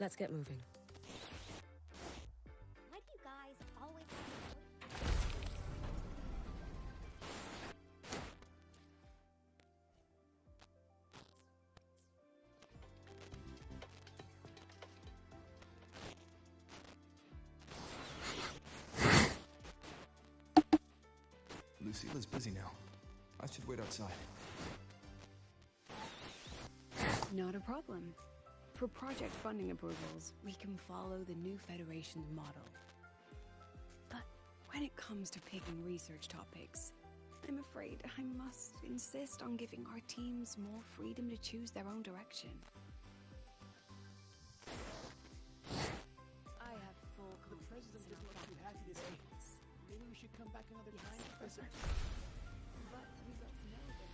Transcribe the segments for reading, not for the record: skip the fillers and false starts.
Let's get moving. Why do you guys always Lucilla's busy now. I should wait outside. Not a problem. For project funding approvals, we can follow the new Federation's model. But when it comes to picking research topics, I'm afraid I must insist on giving our teams more freedom to choose their own direction. I have full confidence in our faculty. Maybe we should come back another time, Professor. But we both know that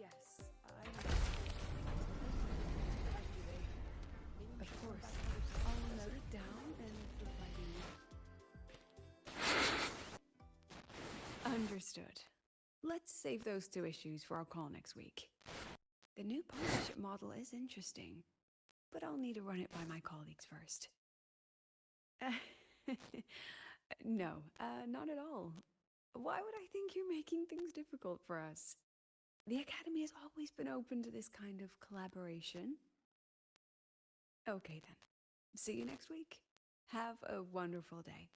yes, of course. I'll note it down and provide you. Understood. Let's save those two issues for our call next week. The new partnership model is interesting, but I'll need to run it by my colleagues first. No, not at all. Why would I think you're making things difficult for us? The Academy has always been open to this kind of collaboration. Okay then. See you next week. Have a wonderful day.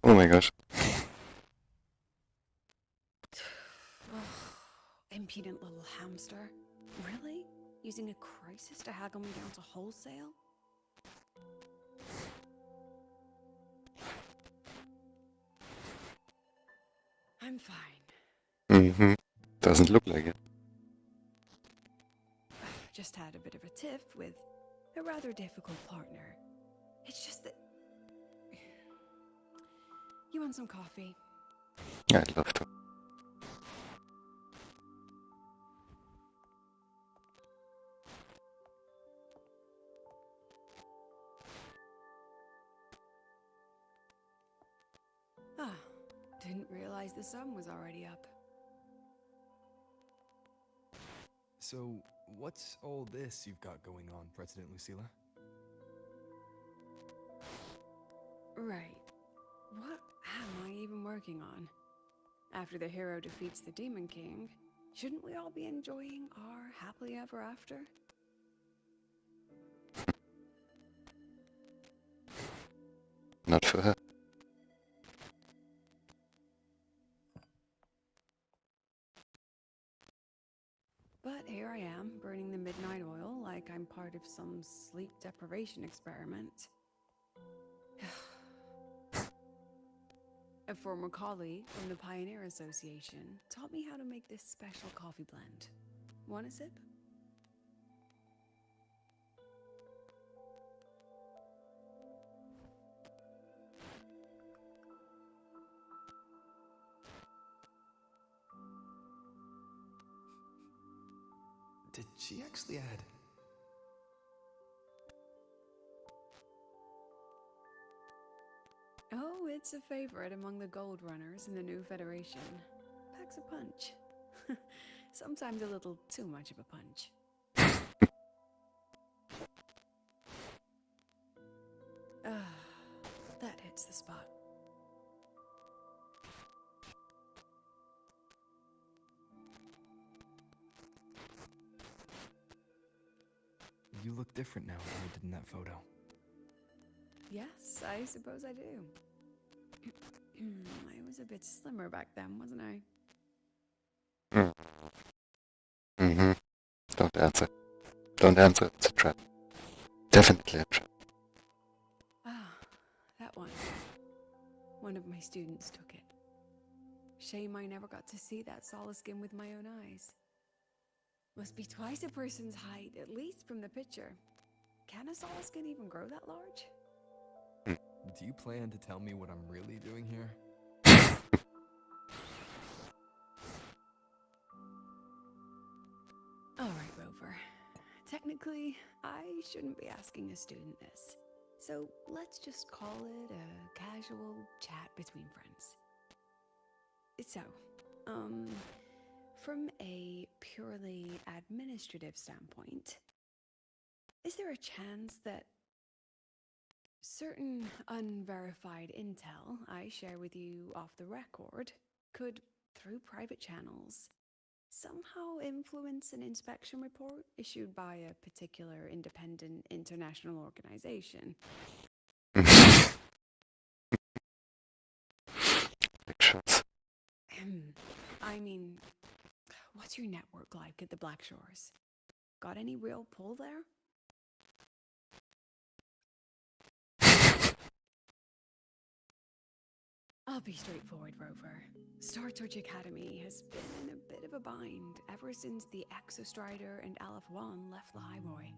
Oh my gosh. Impudent little hamster. Really? Using a crisis to haggle me down to wholesale? I'm fine. Doesn't look like it. Just had a bit of a tiff with a rather difficult partner. It's just that... You want some coffee? I'd love to. Ah, didn't realize the sun was already up. So, what's all this you've got going on, President Lucilla? Right. What am I even working on? After the hero defeats the Demon King, shouldn't we all be enjoying our happily ever after? Not for her. But here I am, burning the midnight oil like I'm part of some sleep deprivation experiment. A former colleague from the Pioneer Association taught me how to make this special coffee blend. Want a sip? Did she actually add? Oh, it's a favorite among the gold runners in the new Federation. Packs a punch. Sometimes a little too much of a punch. That hits the spot. You look different now than you did in that photo. Yes, I suppose I do. I was a bit slimmer back then, wasn't I? Don't answer. Don't answer. It's a trap. Definitely a trap. Ah, that one. One of my students took it. Shame I never got to see that solid skin with my own eyes. Must be twice a person's height, at least from the picture. Can a Salaskin even grow that large? Do you plan to tell me what I'm really doing here? Alright, Rover. Technically, I shouldn't be asking a student this. So let's just call it a casual chat between friends. So, from a purely administrative standpoint, is there a chance that certain unverified intel I share with you off the record could, through private channels, somehow influence an inspection report issued by a particular independent international organization? Pictures. I mean, what's your network like at the Black Shores? Got any real pull there? I'll be straightforward, Rover. Star Touch Academy has been in a bit of a bind ever since the Exostrider and Aleph 1 left the Highboy.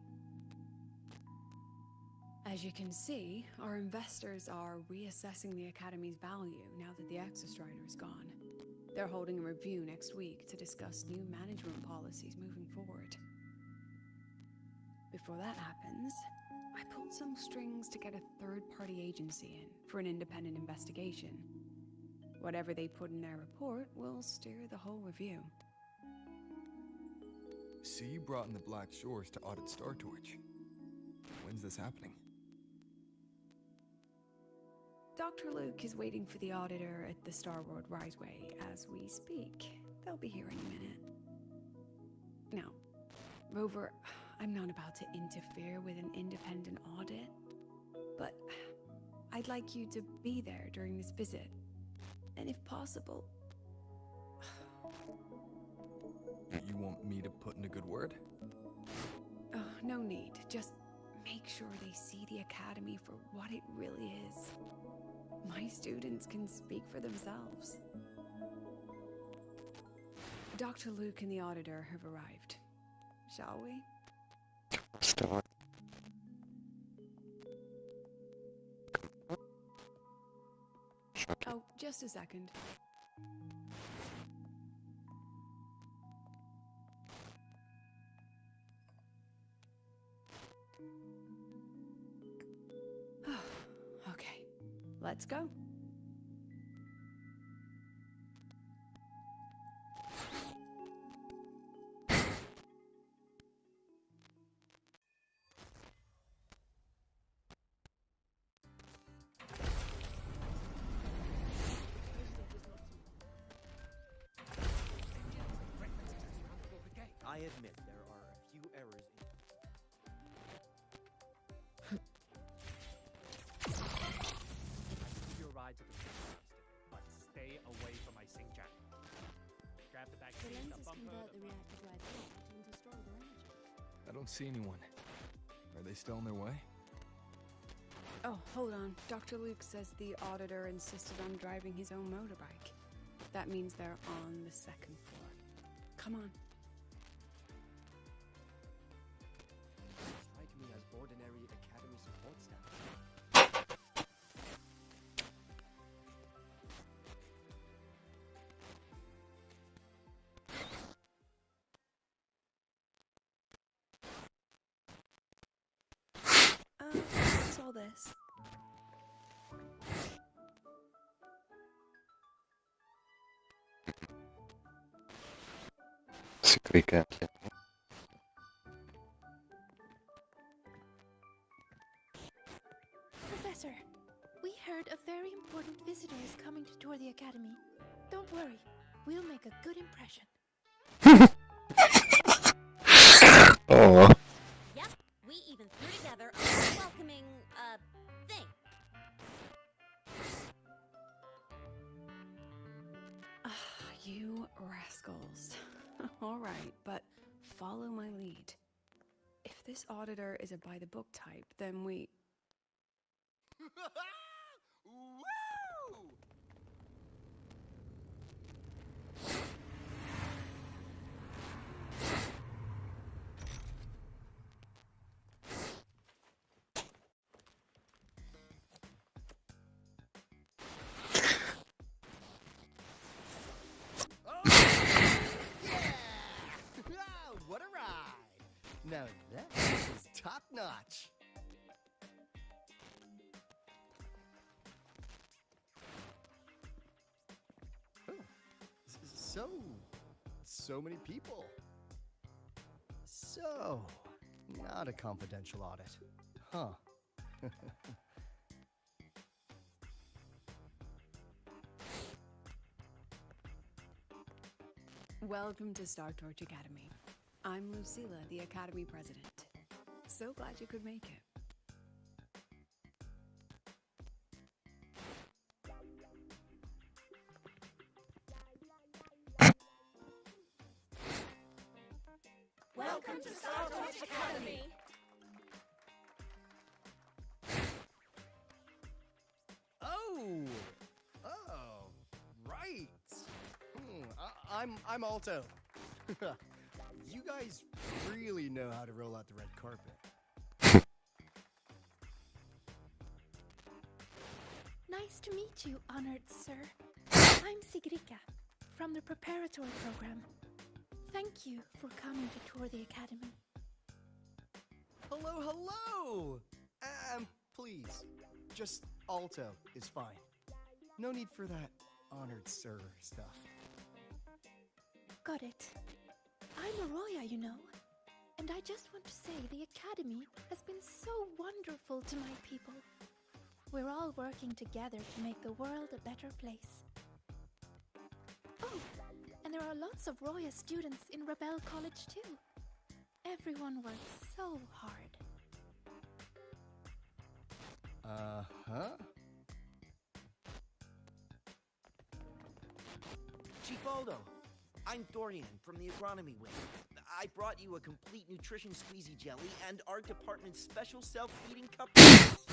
As you can see, our investors are reassessing the Academy's value now that the Exostrider is gone. They're holding a review next week to discuss new management policies moving forward. Before that happens, I pulled some strings to get a third-party agency in for an independent investigation. Whatever they put in their report will steer the whole review. So you brought in the Black Shores to audit Star Torch. When's this happening? Dr. Luke is waiting for the auditor at the Starworld Riseway as we speak. They'll be here in a minute. Now, Rover, I'm not about to interfere with an independent audit, but I'd like you to be there during this visit. And if possible... You want me to put in a good word? Oh, no need. Just make sure they see the Academy for what it really is. My students can speak for themselves. Dr. Luke and the auditor have arrived. Shall we? Still. Oh, just a second. Okay, let's go. I admit there are a few errors in it. I give you a ride to the supermaster, but stay away from my sing jack. Grab the back The seat, the lenses bumper, convert the the reactor drive light into storable energy. I don't see anyone. Are they still on their way? Oh, hold on. Dr. Luke says the auditor insisted on driving his own motorbike. That means they're on the second floor. Come on. strike me as ordinary academy support staff. What's all this? Significantly. Professor, we heard a very important visitor is coming to tour the academy. Don't worry, we'll make a good impression. Oh, Yep, we even threw together a welcoming, thing. You rascals. All right, but follow my lead. If this auditor is a by-the-book type, then we... Woo! notch. Oh, so many people. So, not a confidential audit, huh? Welcome to Star Torch Academy. I'm Lucilla, the Academy President. So glad you could make it. Welcome to Star Torch Academy! Oh, right. I'm Alto. You guys really know how to roll out the red carpet. Nice to meet you, honored sir. I'm Sigrika, from the preparatory program. Thank you for coming to tour the academy. Hello! Please, just Alto is fine. No need for that honored sir stuff. Got it. I'm a Roya, you know. And I just want to say the academy has been so wonderful to my people. We're all working together to make the world a better place. Oh, and there are lots of Roya students in Rebel College too. Everyone works so hard. Uh-huh. Chief Aldo, I'm Dorian from the agronomy wing. I brought you a complete nutrition squeezy jelly and our department's special self-feeding cup noodles.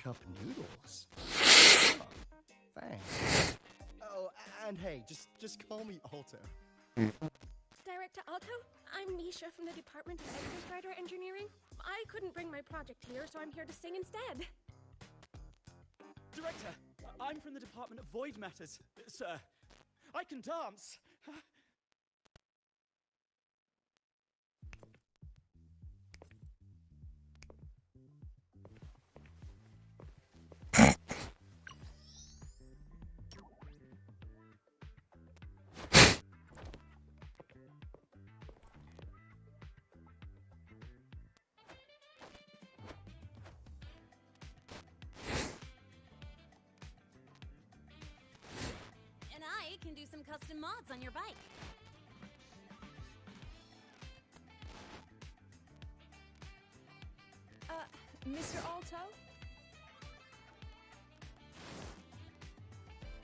Cup noodles? Oh, thanks. Oh, and hey, just call me Alto. Director Alto, I'm Nisha from the Department of Exostrider Engineering. I couldn't bring my project here, so I'm here to sing instead. Director, I'm from the Department of Void Matters. Sir, I can dance. And I can do some custom mods on your bike. Mr. Alto?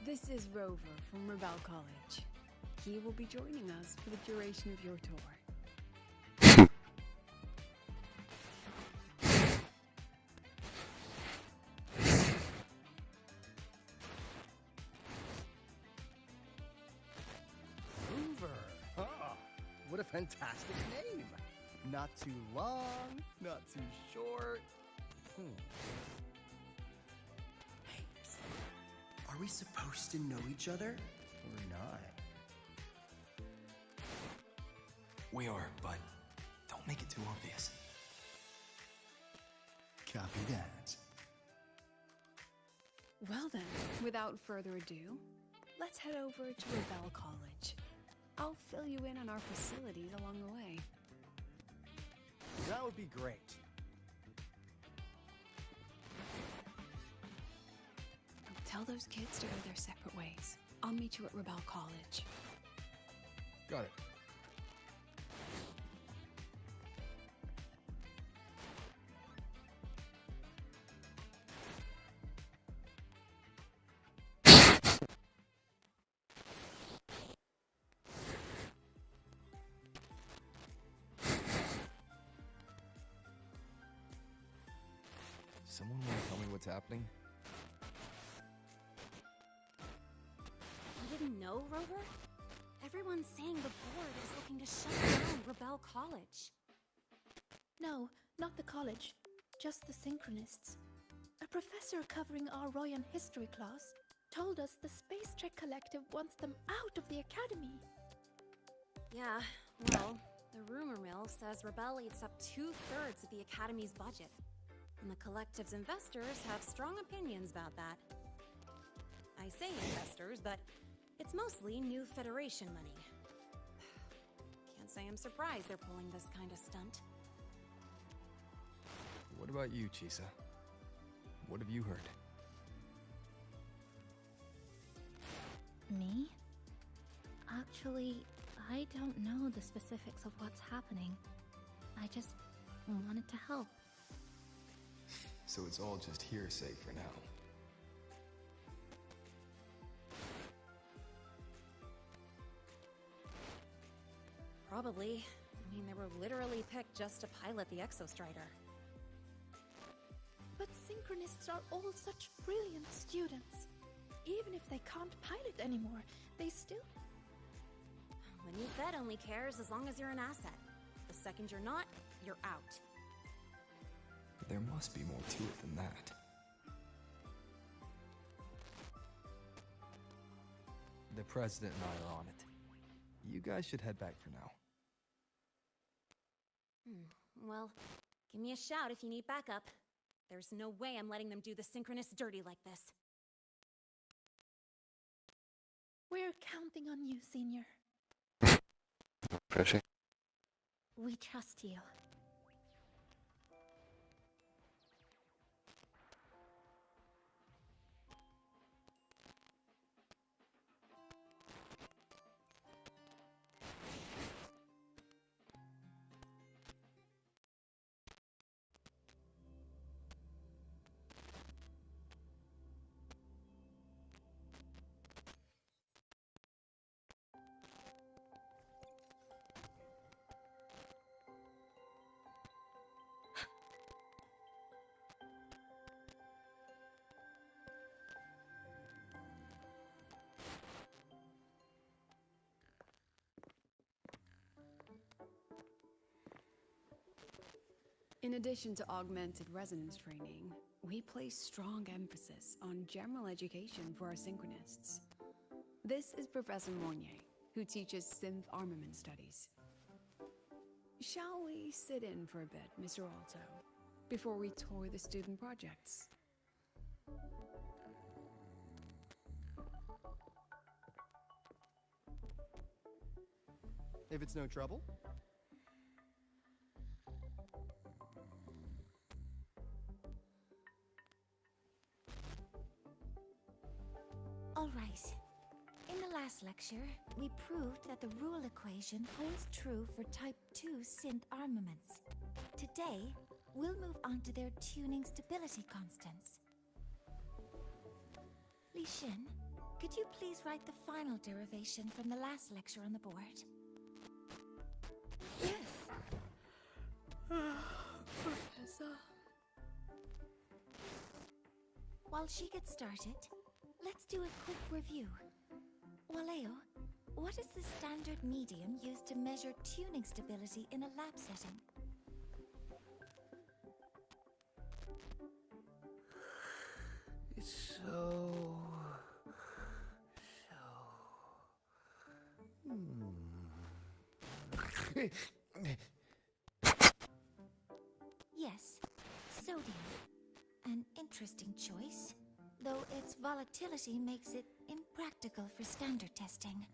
This is Rover from Rebel College. He will be joining us for the duration of your tour. Hoover. Oh, what a fantastic name. Not too long, not too short. Hey, are we supposed to know each other or not? We are, but don't make it too obvious. Copy that. Well then, without further ado, let's head over to Rebel College. I'll fill you in on our facilities along the way. That would be great. Tell those kids to go their separate ways. I'll meet you at Rebel College. Got it. Someone want to tell me what's happening? You didn't know, Rover? Everyone's saying the board is looking to shut down Rebel College. No, not the college. Just the Synchronists. A professor covering our Royan history class told us the Space Trek Collective wants them out of the academy. Yeah, well, The rumor mill says Rebel eats up 2/3 of the Academy's budget. And the collective's investors have strong opinions about that. I say investors, but it's mostly new Federation money. Can't say I'm surprised they're pulling this kind of stunt. What about you, Chisa? What have you heard? Me? Actually, I don't know the specifics of what's happening. I just wanted to help. So it's all just hearsay for now. Probably. I mean, they were literally picked just to pilot the Exostrider. But Synchronists are all such brilliant students. Even if they can't pilot anymore, they still... The new Fed only cares as long as you're an asset. The second you're not, you're out. There must be more to it than that. The President and I are on it. You guys should head back for now. Well, give me a shout if you need backup. There's no way I'm letting them do the Synchronists dirty like this. We're counting on you, Senior. No pressure. We trust you. In addition to augmented resonance training, we place strong emphasis on general education for our Synchronists. This is Professor Mornier, who teaches synth armament studies. Shall we sit in for a bit, Mr. Alto, before we tour the student projects? If it's no trouble. All right. In the last lecture, we proved that the rule equation holds true for Type 2 synth armaments. Today, we'll move on to their tuning stability constants. Li Xin, could you please write the final derivation from the last lecture on the board? Yes. Professor. While she gets started, let's do a quick review. Waleo, what is the standard medium used to measure tuning stability in a lab setting? It's so... Yes, sodium. An interesting choice, though its volatility makes it impractical for standard testing.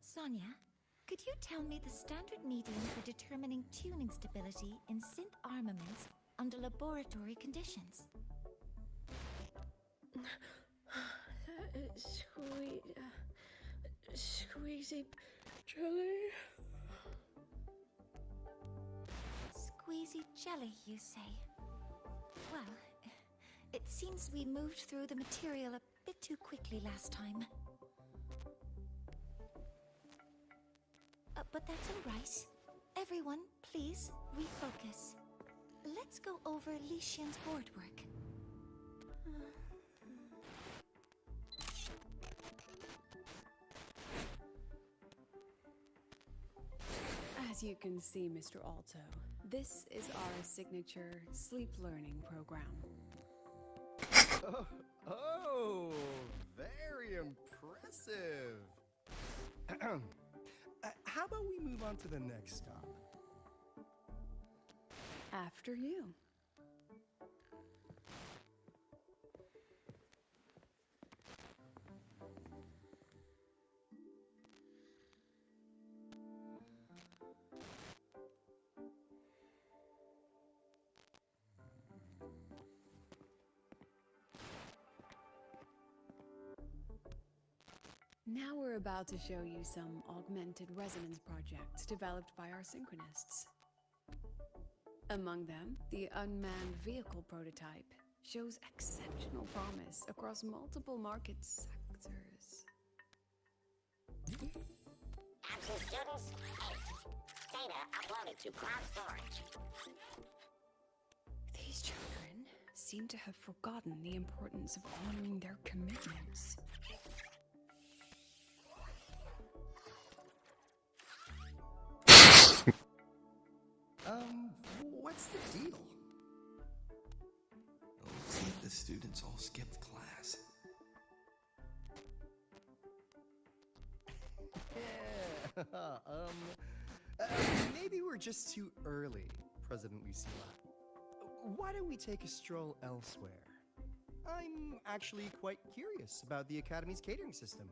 Sonia, could you tell me the standard medium for determining tuning stability in synth armaments under laboratory conditions? Squeezy jelly. Squeezy jelly, you say? Well, it seems we moved through the material a bit too quickly last time. But that's all right. Everyone, please refocus. Let's go over Li Xian's board work. As you can see, Mr. Alto, this is our signature sleep learning program. Oh, very impressive. impressive. How about we move on to the next stop? After you. Now we're about to show you some augmented resonance projects developed by our synchronists. Among them, the unmanned vehicle prototype shows exceptional promise across multiple market sectors. Absent students, 8. Data uploaded to cloud storage. These children seem to have forgotten the importance of honoring their commitments. What's the deal? It looks like the students all skipped class. Maybe we're just too early, President Lucilla. Why don't we take a stroll elsewhere? I'm actually quite curious about the Academy's catering system.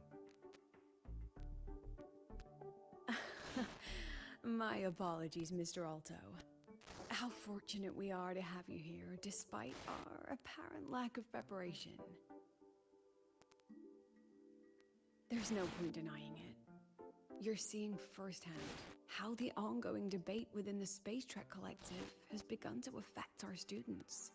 My apologies, Mr. Alto. How fortunate we are to have you here, despite our apparent lack of preparation. There's no point denying it. You're seeing firsthand how the ongoing debate within the Space Trek Collective has begun to affect our students.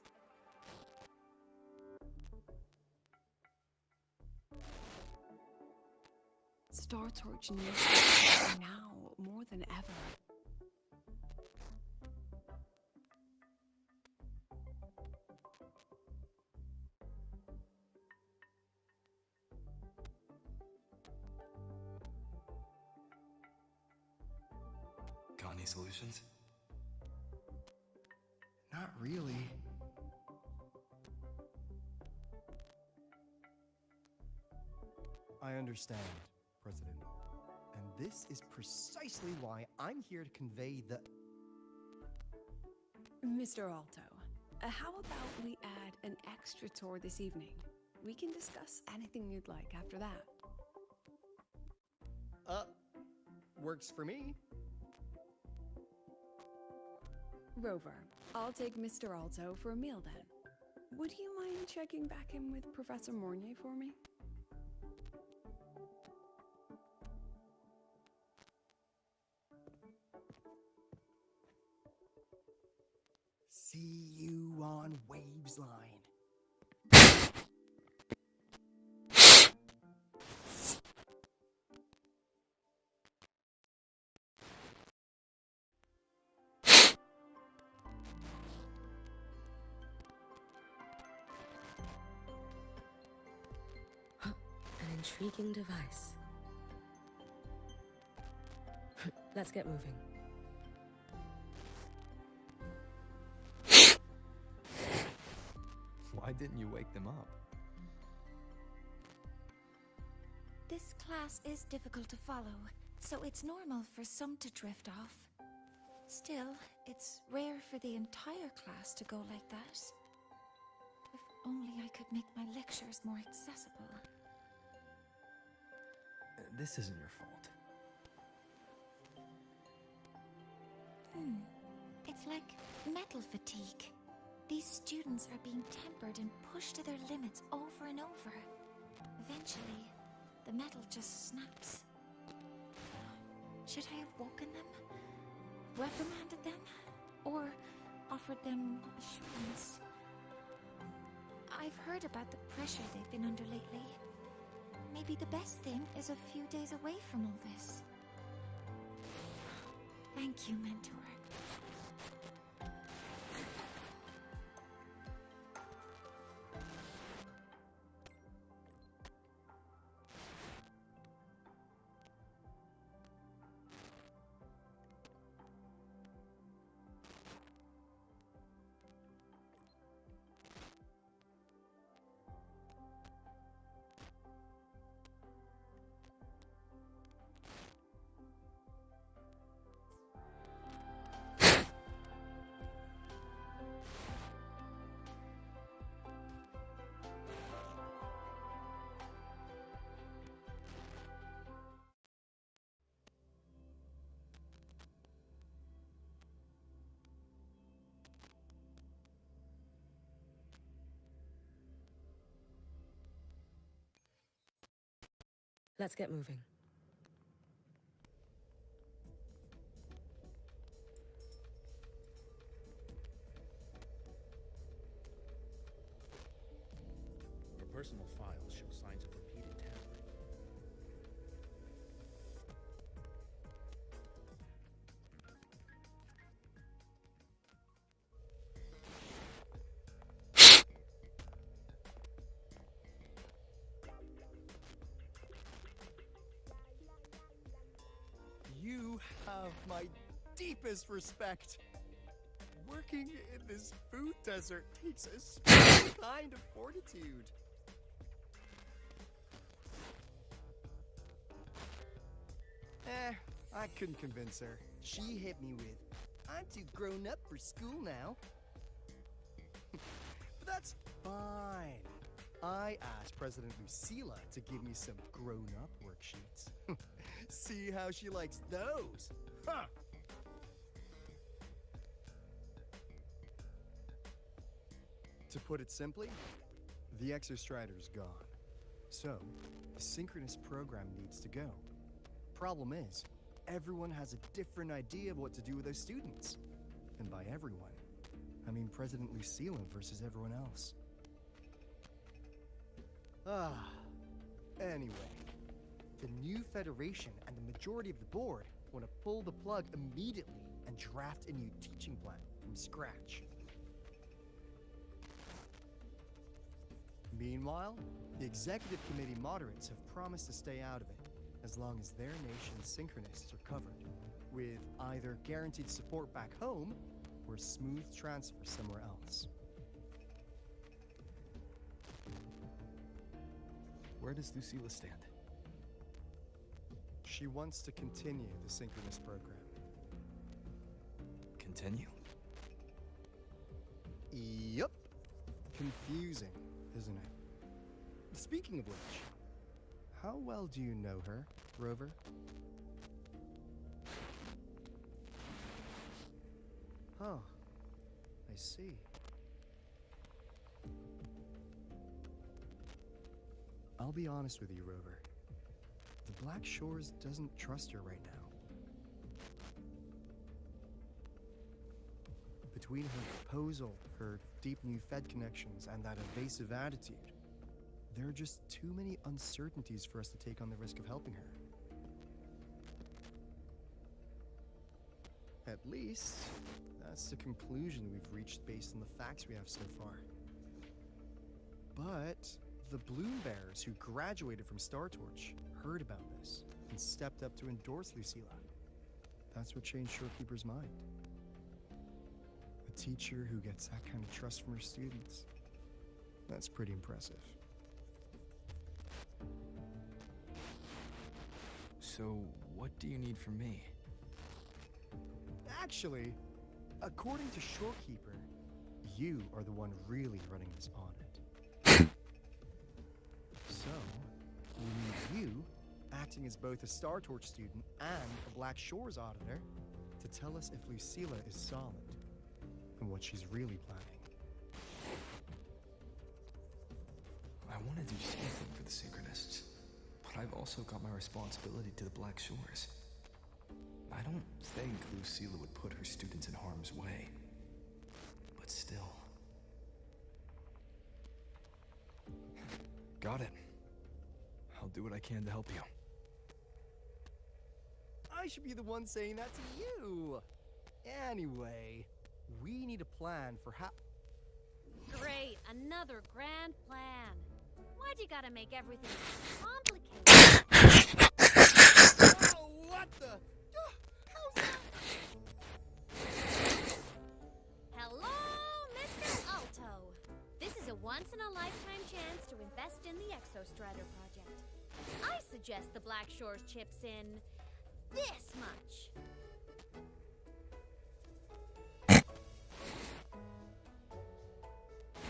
Star Torch needs to be now more than ever. Got any solutions? Not really. I understand, President. And this is precisely why I'm here to convey the... Mr. Alto, how about we add an extra tour this evening? We can discuss anything you'd like after that. Works for me. Rover, I'll take Mr. Alto for a meal then. Would you mind checking back in with Professor Mornier for me? See you on Waves Line. An intriguing device. Let's get moving. Why didn't you wake them up? This class is difficult to follow, so it's normal for some to drift off. Still, it's rare for the entire class to go like that. If only I could make my lectures more accessible. This isn't your fault. It's like metal fatigue. These students are being tempered and pushed to their limits over and over. Eventually, the metal just snaps. Should I have woken them? Reprimanded them? Or offered them assurance? I've heard about the pressure they've been under lately. Maybe the best thing is a few days away from all this. Thank you, Mentor. Let's get moving. Your personal files show signs of repeated tampering. You have my deepest respect. Working in this food desert takes a special kind of fortitude. I couldn't convince her. She hit me with, "I'm too grown up for school now." But that's fine. I asked President Lucilla to give me some grown-up worksheets. See how she likes those. Huh. To put it simply, the Exostrider's gone. So, the synchronous program needs to go. Problem is, everyone has a different idea of what to do with those students. And by everyone, I mean President Lucilla versus everyone else. Anyway, the new Federation and the majority of the board want to pull the plug immediately and draft a new teaching plan from scratch. Meanwhile, the executive committee moderates have promised to stay out of it as long as their nation's synchronists are covered, with either guaranteed support back home or a smooth transfer somewhere else. Where does Lucilla stand? She wants to continue the synchronous program. Continue? Yup. Confusing, isn't it? Speaking of which, how well do you know her, Rover? Oh, I see. I'll be honest with you, Rover. The Black Shores doesn't trust her right now. Between her proposal, her deep new Fed connections, and that evasive attitude, there are just too many uncertainties for us to take on the risk of helping her. At least, that's the conclusion we've reached based on the facts we have so far. But the Bloom Bearers who graduated from Star Torch heard about this and stepped up to endorse Lucilla. That's what changed Shorekeeper's mind. A teacher who gets that kind of trust from her students. That's pretty impressive. So, what do you need from me? Actually, according to Shorekeeper, you are the one really running this audit. So, we need you, acting as both a Star Torch student and a Black Shores auditor, to tell us if Lucilla is solid and what she's really planning. I want to do something for the Synchronists, but I've also got my responsibility to the Black Shores. I don't think Lucilla would put her students in harm's way, but still. Got it. I'll do what I can to help you. I should be the one saying that to you. Anyway, we need a plan for how... Great, another grand plan. Why'd you gotta make everything so complicated? Oh, what the... How's that? Hello, Mr. Alto. This is a once-in-a-lifetime chance to invest in the Exostrider project. I suggest the Black Shores chips in this much.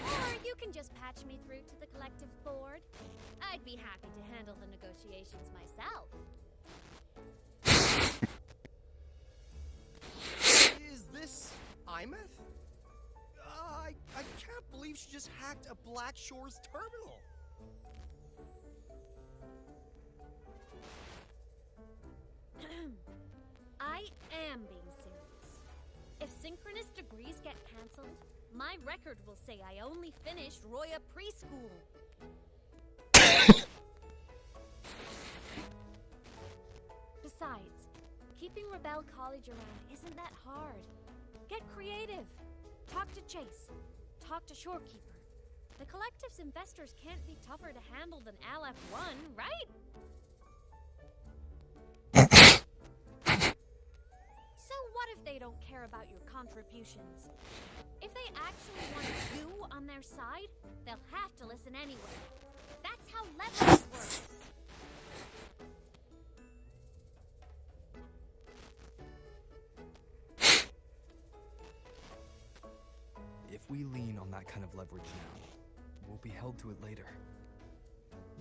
Or you can just patch me through to the collective board. I'd be happy to handle the negotiations myself. Is this Aemeath? I can't believe she just hacked a Black Shores terminal. I am being serious. If synchronous degrees get cancelled, my record will say I only finished Roya preschool. Besides, keeping Rebel College around isn't that hard. Get creative. Talk to Chase. Talk to Shorekeeper. The Collective's investors can't be tougher to handle than LF1, right? So what if they don't care about your contributions? If they actually want you on their side, they'll have to listen anyway. That's how leverage works. If we lean on that kind of leverage now, we'll be held to it later.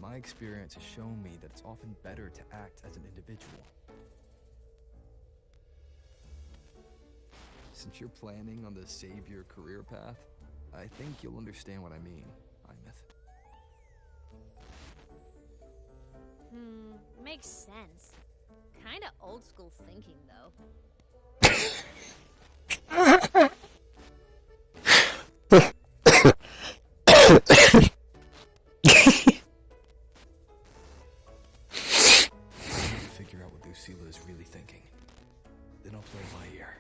My experience has shown me that it's often better to act as an individual. Since you're planning on the savior career path, I think you'll understand what I mean, Aemeath. Makes sense. Kinda old school thinking, though. Figure out what Lucilla is really thinking. Then I'll play by ear.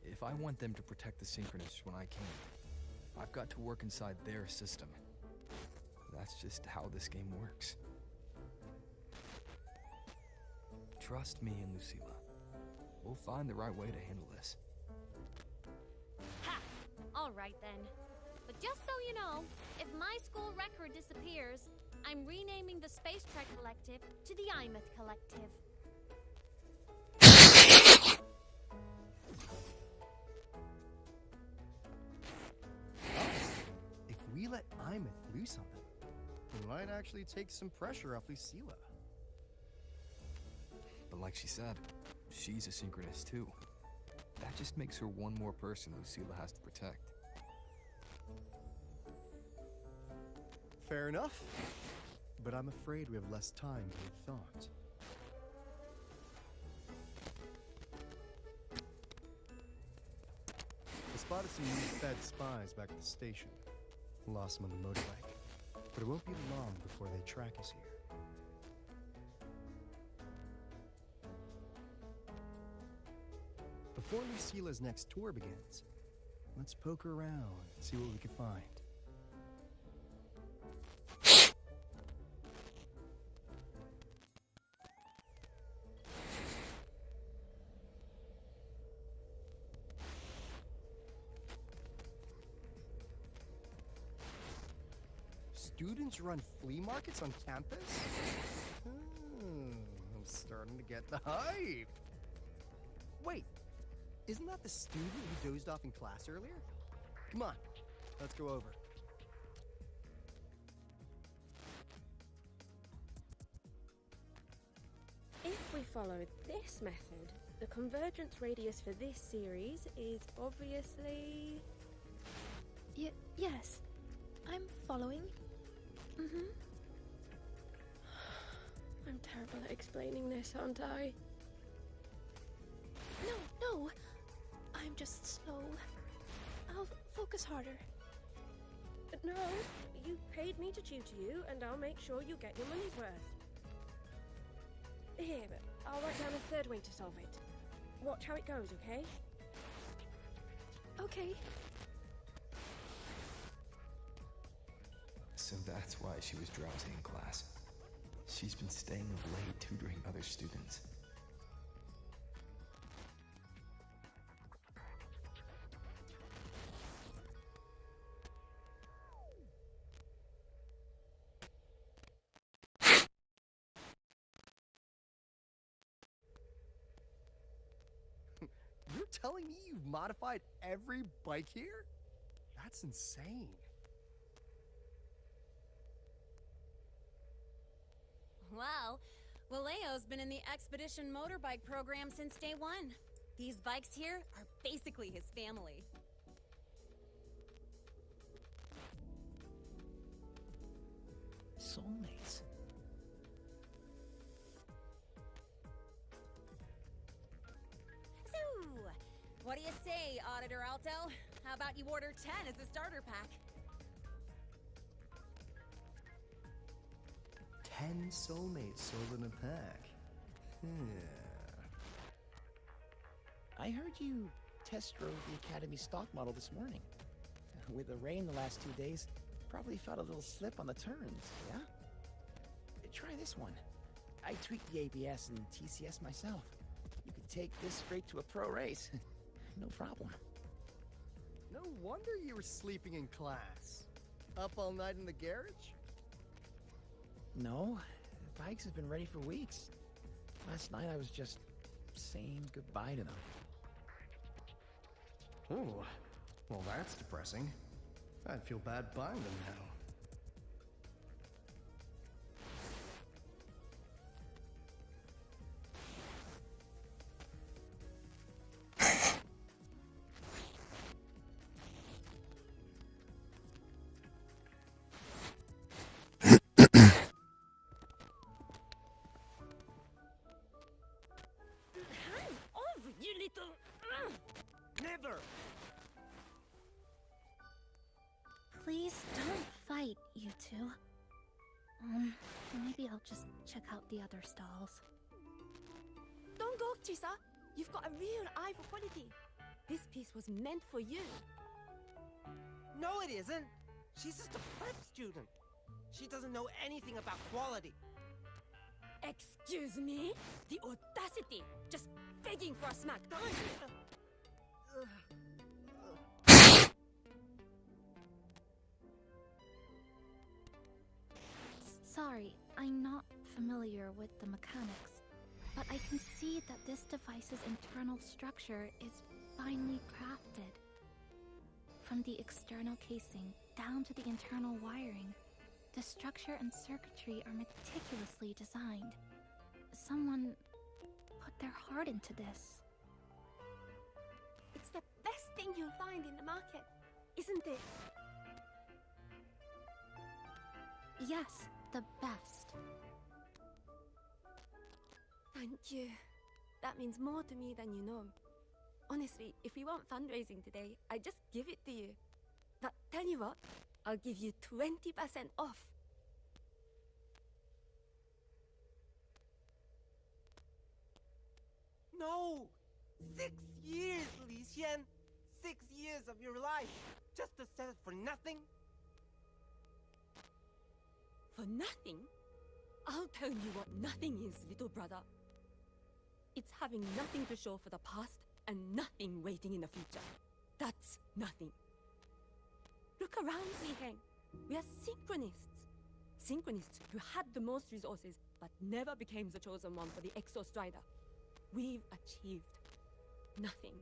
If I want them to protect the Synchronists when I can't, I've got to work inside their system. That's just how this game works. Trust me and Lucilla. We'll find the right way to handle this. Ha! Alright then. But just so you know, if my school record disappears, I'm renaming the Space Trek Collective to the Aemeath Collective. If we let Aemeath loose on them, it might actually take some pressure off Lucilla. But like she said, she's a synchronist too. That just makes her one more person Lucilla has to protect. Fair enough. But I'm afraid we have less time than we thought. I spotted some new Fed spies back at the station. Lost them on the motorbike. But it won't be long before they track us here. Before Lucilla's next tour begins, let's poke around and see what we can find. Students run flea markets on campus? I'm starting to get the hype. Wait, isn't that the student who dozed off in class earlier? Come on, let's go over. If we follow this method, the convergence radius for this series is obviously... Yes, I'm following. I'm terrible at explaining this, aren't I? No. I'm just slow. I'll focus harder. No, you paid me to tutor you, and I'll make sure you get your money's worth. Here, I'll write down a third way to solve it. Watch how it goes, okay? Okay. So that's why she was drowsy in class. She's been staying up late tutoring other students. You're telling me you've modified every bike here? That's insane. Well, Waleo's been in the Expedition motorbike program since day one. These bikes here are basically his family. Soulmates. What do you say, Auditor Alto? How about you order 10 as a starter pack? 10 soulmates sold in a pack. I heard you test drove the Academy stock model this morning. With the rain the last 2 days, probably felt a little slip on the turns, yeah? Try this one. I tweaked the ABS and TCS myself. You could take this straight to a pro race. No problem. No wonder you were sleeping in class. Up all night in the garage? No, the bikes have been ready for weeks. Last night I was just saying goodbye to them. Oh, well that's depressing. I'd feel bad buying them now. Hands off, you little... Never! Please don't fight, you two. Maybe I'll just check out the other stalls. Don't go, Chisa. You've got a real eye for quality. This piece was meant for you. No, it isn't. She's just a prep student. She doesn't know anything about quality. Excuse me? The audacity! Just begging for a smack. Sorry, I'm not familiar with the mechanics, but I can see that this device's internal structure is finely crafted. From the external casing down to the internal wiring, the structure and circuitry are meticulously designed. Someone put their heart into this. It's the best thing you'll find in the market, isn't it? Yes, the best. Thank you. That means more to me than you know. Honestly, if we want fundraising today, I'd just give it to you. But tell you what, I'll give you 20% off. No! 6 years, Li Xian! 6 years of your life, just to sell it for nothing? For nothing? I'll tell you what nothing is, little brother. It's having nothing to show for the past and nothing waiting in the future. That's nothing. Look around, Li Heng. We are synchronists. Synchronists who had the most resources but never became the chosen one for the Exo Strider. We've achieved nothing.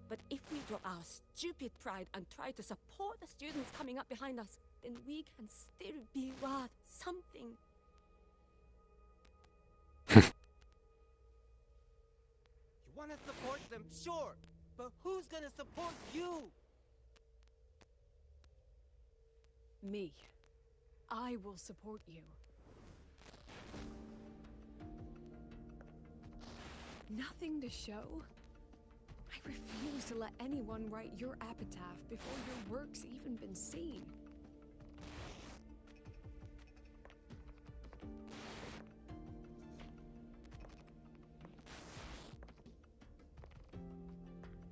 But if we drop our stupid pride and try to support the students coming up behind us, then we can still be worth something. You want to support them, sure, but who's gonna support you? Me. I will support you. Nothing to show? I refuse to let anyone write your epitaph before your work's even been seen.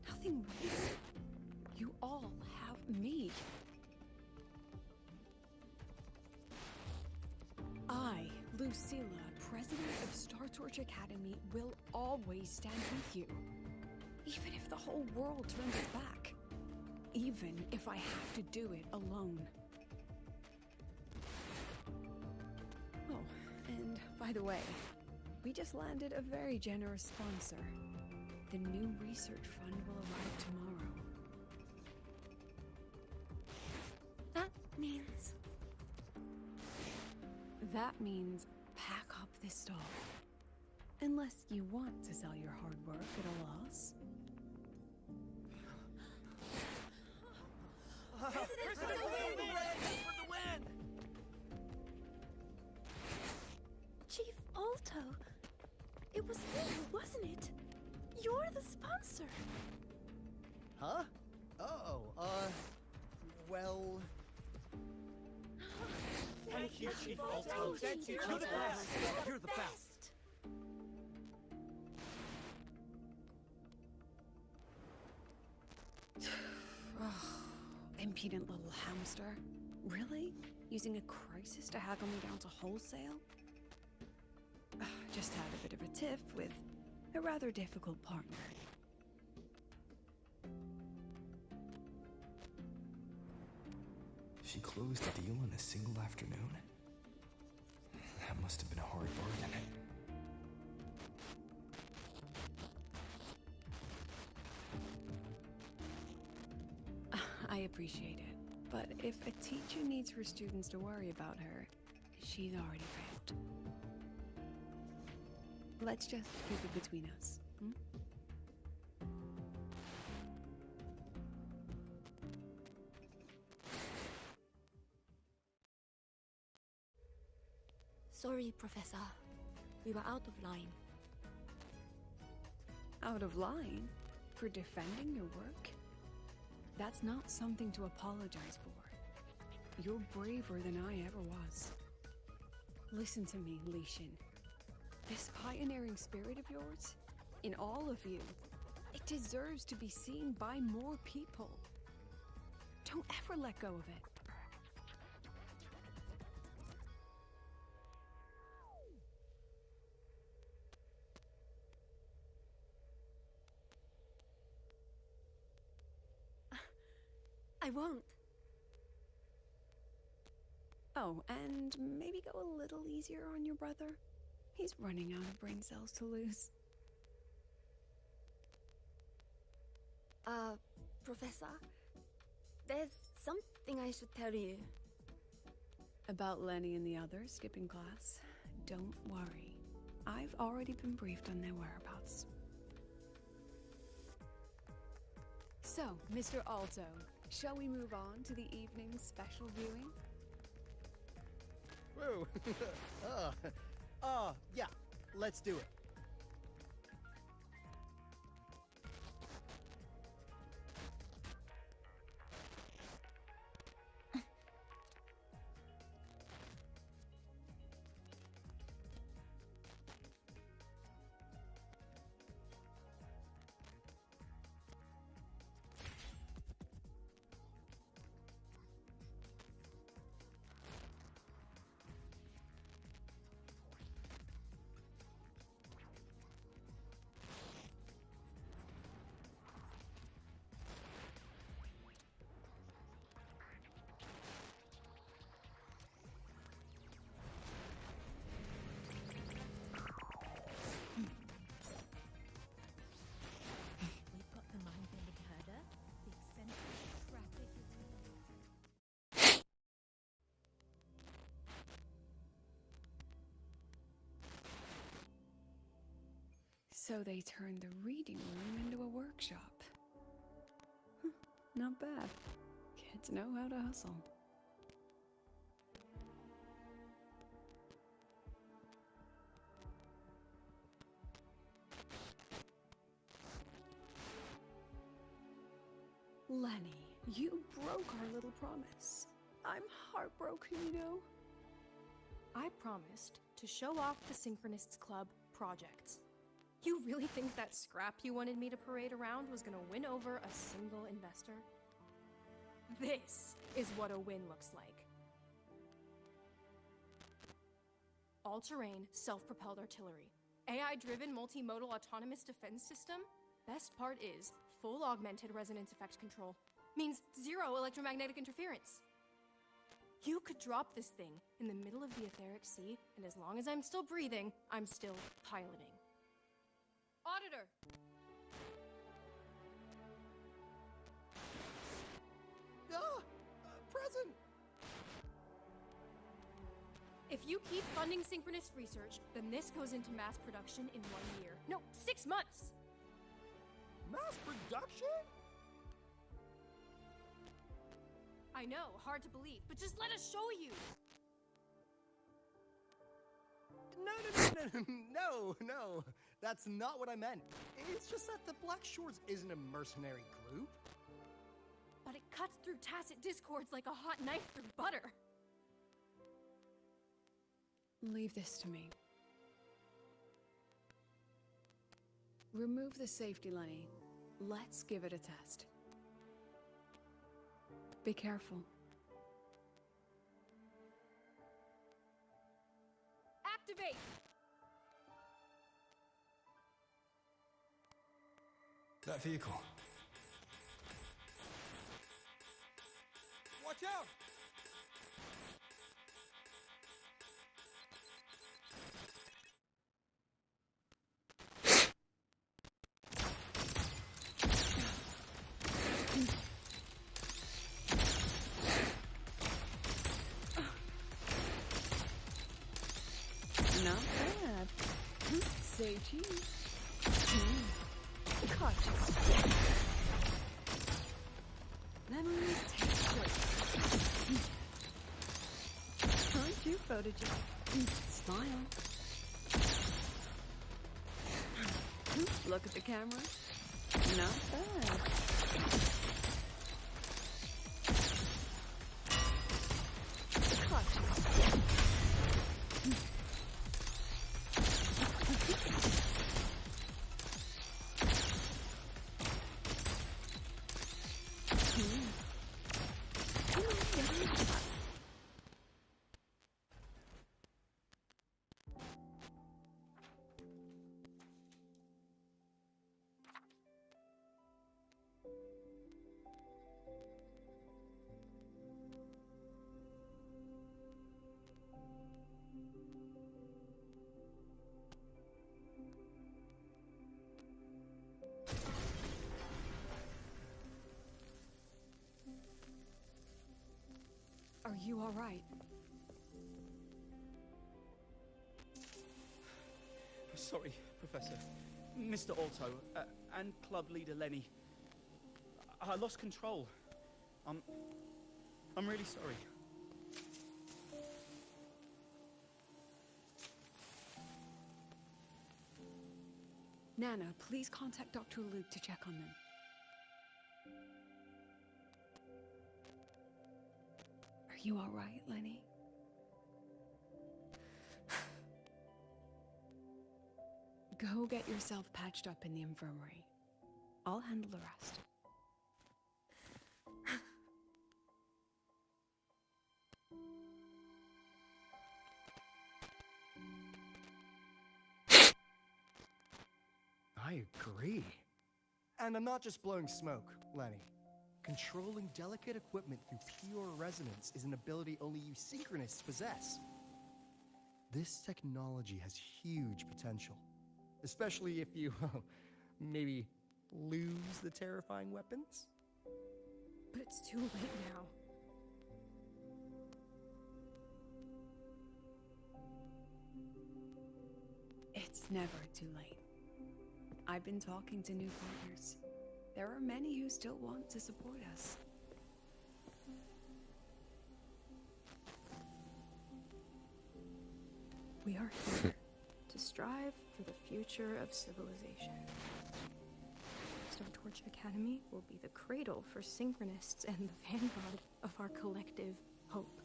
Nothing real. You all have me. I, Lucilla, president of Star Torch Academy, will always stand with you. Even if the whole world turns its back. Even if I have to do it alone. Oh, and by the way, we just landed a very generous sponsor. The new research fund will arrive tomorrow. That means pack up this stall. Unless you want to sell your hard work at a loss. For the win! Chief Alto, it was you, wasn't it? You're the Chief Alto, thank you. You're the best. You're the best. Impudent little hamster. Really? Using a crisis to haggle me down to wholesale? Just had a bit of a tiff with a rather difficult partner. She closed the deal in a single afternoon? That must have been a hard bargain. I appreciate it, but if a teacher needs her students to worry about her, she's already failed. Let's just keep it between us, hmm? Sorry, Professor. We were out of line. Out of line? For defending your work? That's not something to apologize for. You're braver than I ever was. Listen to me, Lishin. This pioneering spirit of yours, in all of you, it deserves to be seen by more people. Don't ever let go of it. I won't. Oh, and maybe go a little easier on your brother. He's running out of brain cells to lose. Professor, there's something I should tell you. About Lenny and the others skipping class? Don't worry. I've already been briefed on their whereabouts. So, Mr. Alto, shall we move on to the evening's special viewing? Whoa. Yeah, let's do it. So they turned the reading room into a workshop. Not bad. Kids know how to hustle. Lenny, you broke our little promise. I'm heartbroken, you know. I promised to show off the Synchronists Club projects. You really think that scrap you wanted me to parade around was gonna win over a single investor? This is what a win looks like. All-terrain, self-propelled artillery. AI-driven multimodal autonomous defense system? Best part is, full augmented resonance effect control. Means zero electromagnetic interference. You could drop this thing in the middle of the etheric sea, and as long as I'm still breathing, I'm still piloting. Auditor! Present! If you keep funding synchronous research, then this goes into mass production in 1 year. No, 6 months! Mass production? I know, hard to believe, but just let us show you! No. That's not what I meant. It's just that the Black Shores isn't a mercenary group. But it cuts through tacit discords like a hot knife through butter. Leave this to me. Remove the safety, Lenny. Let's give it a test. Be careful. Activate! That vehicle. Watch out! Not bad. Say cheese. Gotcha. Memories taste good. Aren't you photogenic? Smile. Look at the camera. Not bad. Gotcha. Are you all right? Sorry, Professor. Mr. Alto, and club leader Lenny. I lost control. I'm really sorry. Nana, please contact Dr. Luke to check on them. Are you all right, Lenny? Go get yourself patched up in the infirmary. I'll handle the rest. I agree. And I'm not just blowing smoke, Lenny. Controlling delicate equipment through pure resonance is an ability only you synchronists possess. This technology has huge potential, especially if you, maybe lose the terrifying weapons? But it's too late now. It's never too late. I've been talking to new partners. There are many who still want to support us. We are here to strive for the future of civilization. Startorch Academy will be the cradle for synchronists and the vanguard of our collective hope.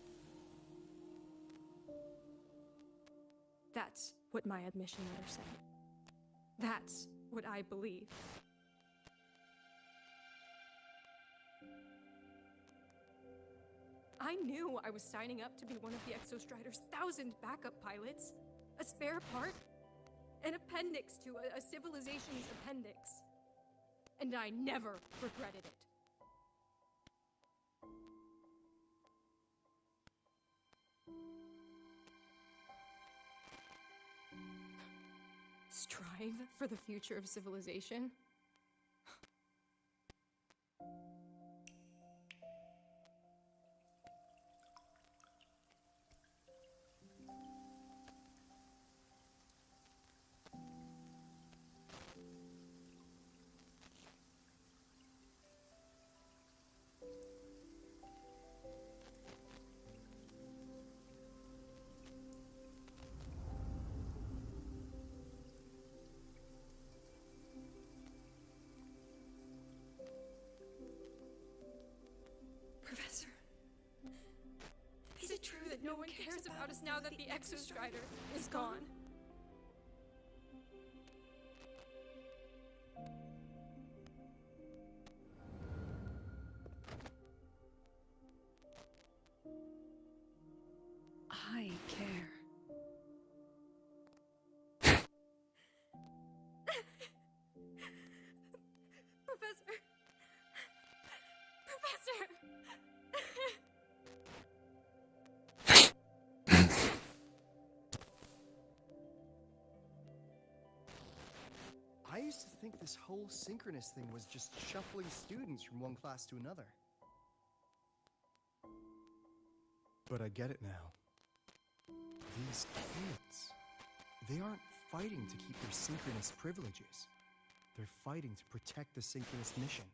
That's what my admission letter said. That's what I believe. I knew I was signing up to be one of the Exostrider's 1,000 backup pilots. A spare part. An appendix to a civilization's appendix. And I never regretted it. Strive for the future of civilization? No one cares about us now that the Exostrider is gone. I care. Professor! I used to think this whole synchronous thing was just shuffling students from one class to another. But I get it now. These kids, they aren't fighting to keep their synchronous privileges. They're fighting to protect the synchronous mission.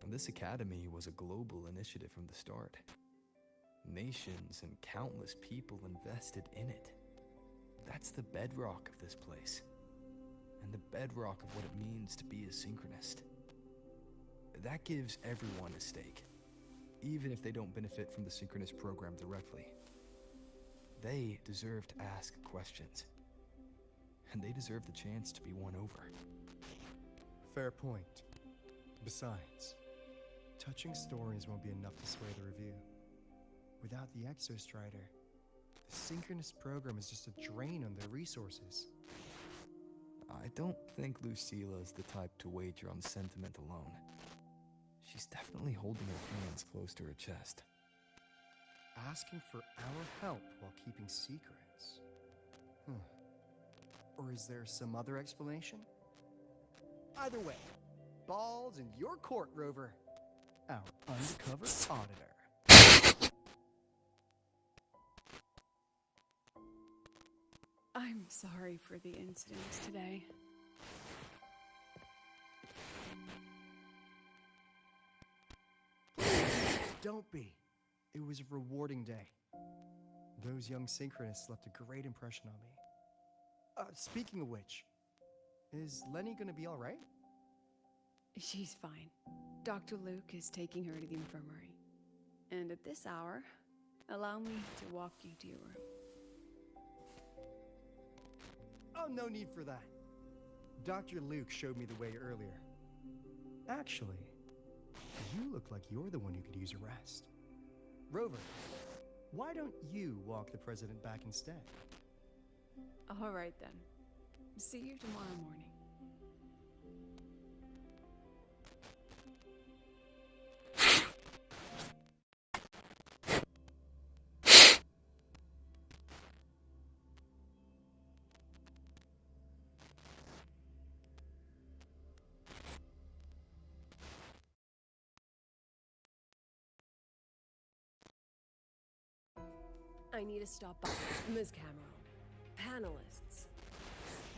This academy was a global initiative from the start. Nations and countless people invested in it. That's the bedrock of this place, and the bedrock of what it means to be a synchronist. That gives everyone a stake, even if they don't benefit from the synchronous program directly. They deserve to ask questions, and they deserve the chance to be won over. Fair point. Besides, touching stories won't be enough to sway the review. Without the Exostrider, the synchronous program is just a drain on their resources. I don't think Lucilla is the type to wager on sentiment alone. She's definitely holding her hands close to her chest. Asking for our help while keeping secrets. Or is there some other explanation? Either way, ball's in your court, Rover. Our undercover auditor. I'm sorry for the incidents today. Don't be. It was a rewarding day. Those young synchronists left a great impression on me. Speaking of which, is Lenny gonna be all right? She's fine. Dr. Luke is taking her to the infirmary. And at this hour, allow me to walk you to your room. Oh, no need for that. Dr. Luke showed me the way earlier. Actually, you look like you're the one who could use a rest. Rover, why don't you walk the president back instead? All right then. See you tomorrow morning. I need to stop by. Ms. Cameron. Panelists.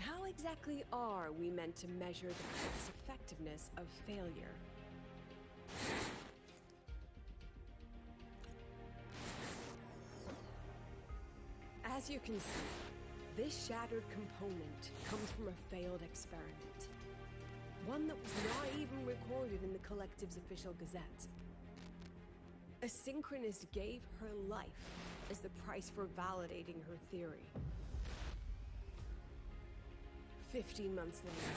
How exactly are we meant to measure the cost effectiveness of failure? As you can see, this shattered component comes from a failed experiment. One that was not even recorded in the Collective's official gazette. A synchronist gave her life as the price for validating her theory. 15 months later,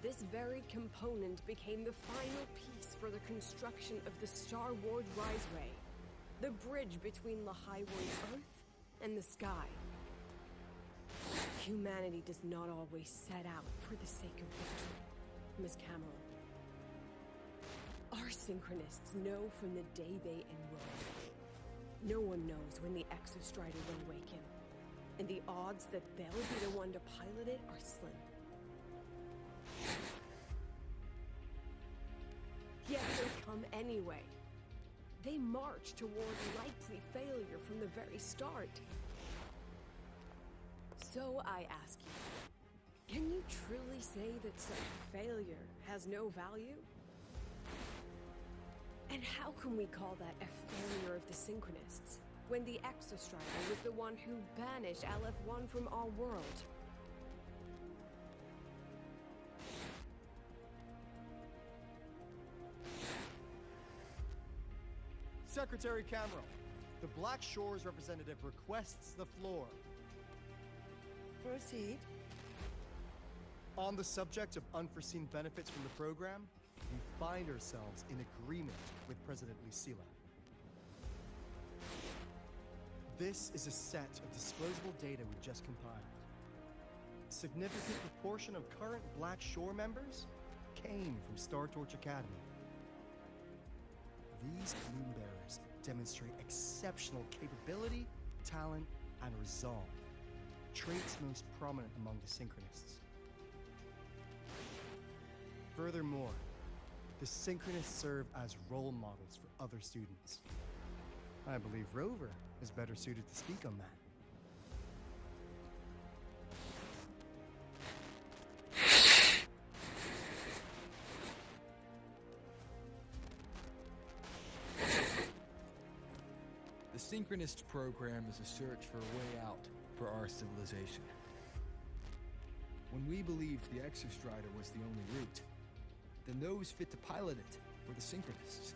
this very component became the final piece for the construction of the Star Wars Riseway, the bridge between the highway Earth and the sky. Humanity does not always set out for the sake of victory, Ms. Cameron. Our synchronists know from the day they enroll. No one knows when the Exostrider will awaken, and the odds that they'll be the one to pilot it are slim. Yet they come anyway. They march toward likely failure from the very start. So I ask you, can you truly say that such failure has no value? And how can we call that a failure of the Synchronists, when the Exostrider was the one who banished LF1 from our world. Secretary Cameron, the Black Shores representative requests the floor. Proceed. On the subject of unforeseen benefits from the program, we find ourselves in agreement with President Lucilla. This is a set of disclosable data we just compiled. A significant proportion of current Black Shore members came from Star Torch Academy. These Bloom Bearers demonstrate exceptional capability, talent, and resolve, traits most prominent among the Synchronists. Furthermore, the Synchronists serve as role models for other students. I believe Rover is better suited to speak on that. The Synchronist program is a search for a way out for our civilization. When we believed the Exostrider was the only route, then those fit to pilot it were the Synchronists.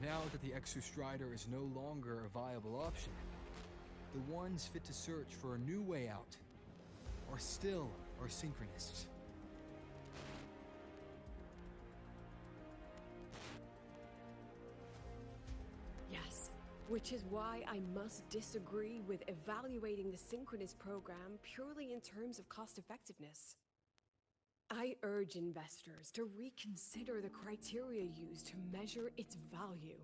Now that the Exostrider is no longer a viable option, the ones fit to search for a new way out are still our Synchronists. Yes, which is why I must disagree with evaluating the Synchronist program purely in terms of cost effectiveness. I urge investors to reconsider the criteria used to measure its value.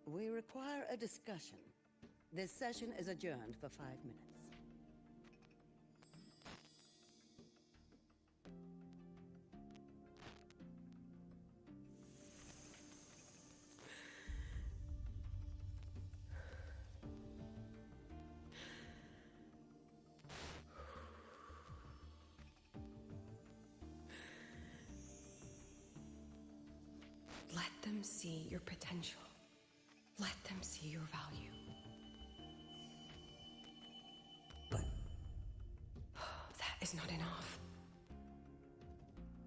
We require a discussion. This session is adjourned for 5 minutes. Let them see your potential. Let them see your value. But that is not enough.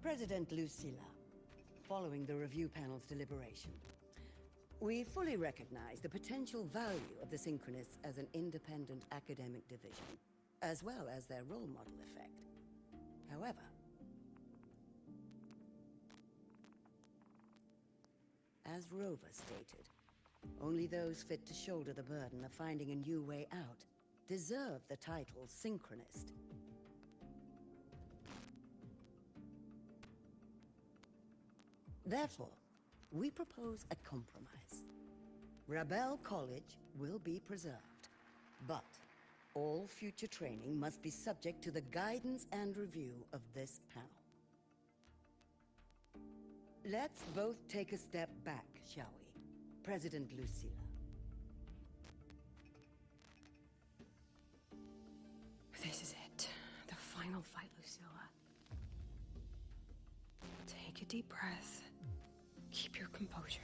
President Lucilla, following the review panel's deliberation, we fully recognize the potential value of the Synchronists as an independent academic division, as well as their role model effect. However, as Rover stated, only those fit to shoulder the burden of finding a new way out deserve the title Synchronist. Therefore, we propose a compromise. Rebel College will be preserved, but all future training must be subject to the guidance and review of this panel. Let's both take a step back, shall we? President Lucilla. This is it. The final fight, Lucilla. Take a deep breath. Keep your composure.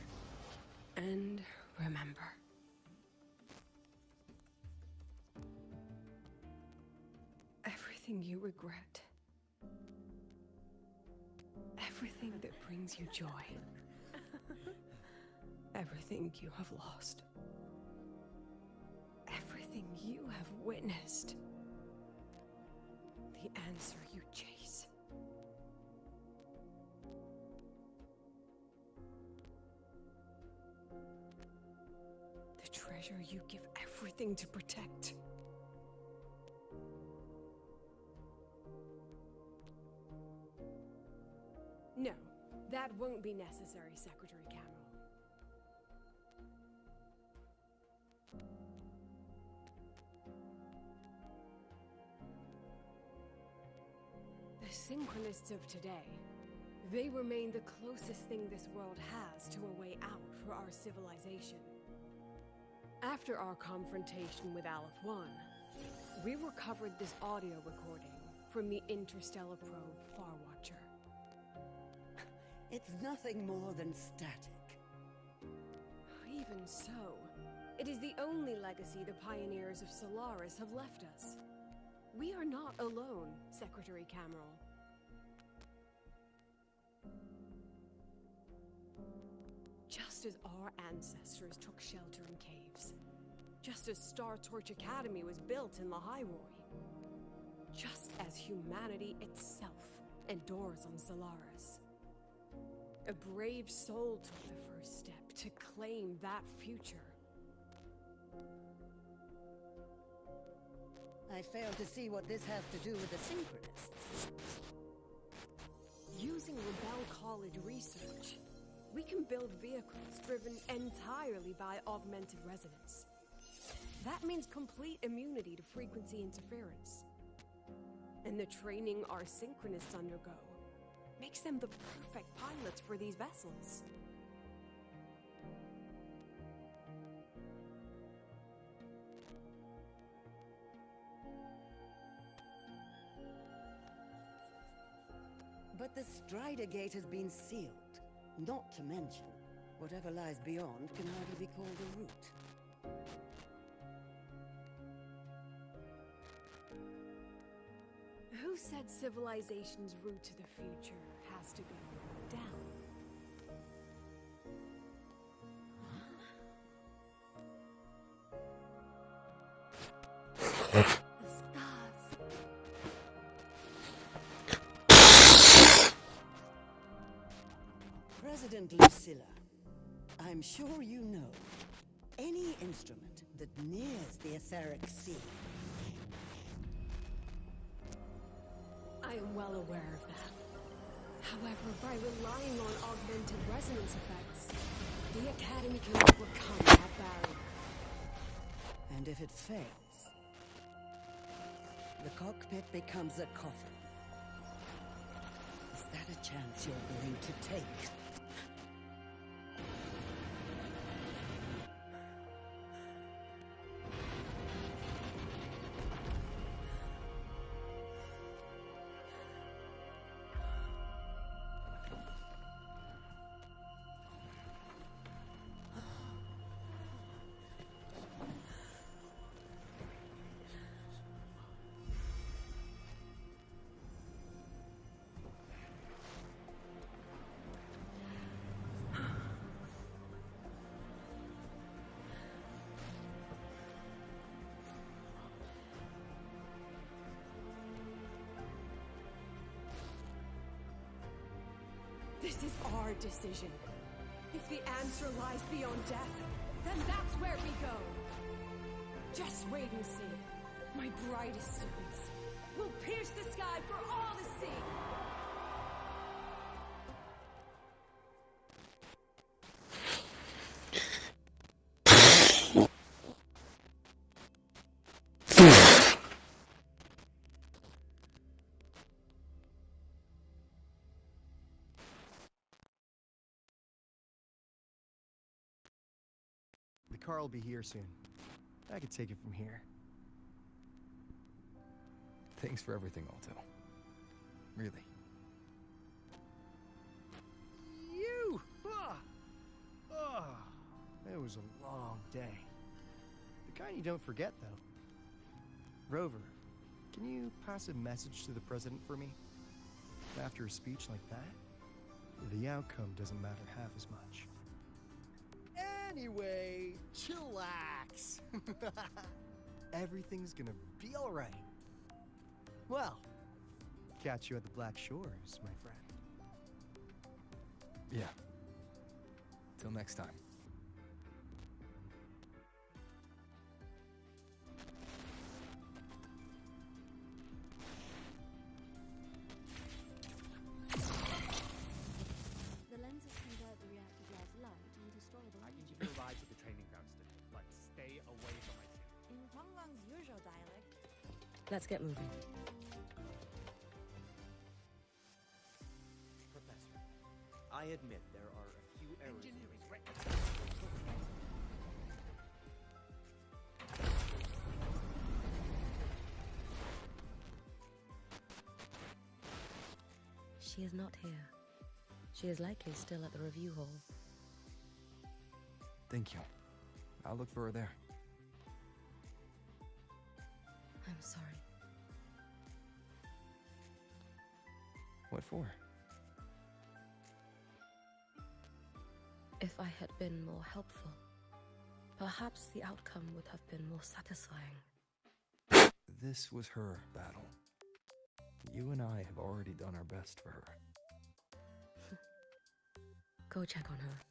And remember. Everything you regret. Everything that brings you joy. Everything you have lost. Everything you have witnessed. The answer you chase. The treasure you give everything to protect. No, that won't be necessary, Secretary Cameron. The Synchronists of today, they remain the closest thing this world has to a way out for our civilization. After our confrontation with Aleph 1, we recovered this audio recording from the interstellar probe Farwatcher. It's nothing more than static. Even so, it is the only legacy the pioneers of Solaris have left us. We are not alone, Secretary Cameron. Just as our ancestors took shelter in caves, just as Star Torch Academy was built in the Highroy, just as humanity itself endures on Solaris, a brave soul took the first step to claim that future. I fail to see what this has to do with the Synchronists. Using Rebel College research, we can build vehicles driven entirely by augmented resonance. That means complete immunity to frequency interference. And the training our Synchronists undergo makes them the perfect pilots for these vessels. But the Strider Gate has been sealed. Not to mention, whatever lies beyond can hardly be called a route. Who said civilization's route to the future has to go down? President Lucilla, I'm sure you know, any instrument that nears the etheric sea. I am well aware of that. However, by relying on augmented resonance effects, the Academy can overcome that barrier. And if it fails, the cockpit becomes a coffin. Is that a chance you're willing to take? This is our decision. If the answer lies beyond death, then that's where we go. Just wait and see. My brightest students will pierce the sky for all to see. The car will be here soon. I could take it from here. Thanks for everything, Alto. Really. You! It was a long day. The kind you don't forget, though. Rover, can you pass a message to the president for me? After a speech like that, the outcome doesn't matter half as much. Anyway, chillax. Everything's gonna be alright. Well, catch you at the Black Shores, my friend. Yeah. Till next time. The lenses convert the reactive light into storable I can energy. give you a ride to the training grounds today, but stay away from my city. In Huanglang's usual dialect. Let's get moving. Professor, I admit there are a few errors. she is not here. She is likely still at the review hall. Thank you. I'll look for her there. I'm sorry. What for? If I had been more helpful, perhaps the outcome would have been more satisfying. This was her battle. You and I have already done our best for her. Go check on her.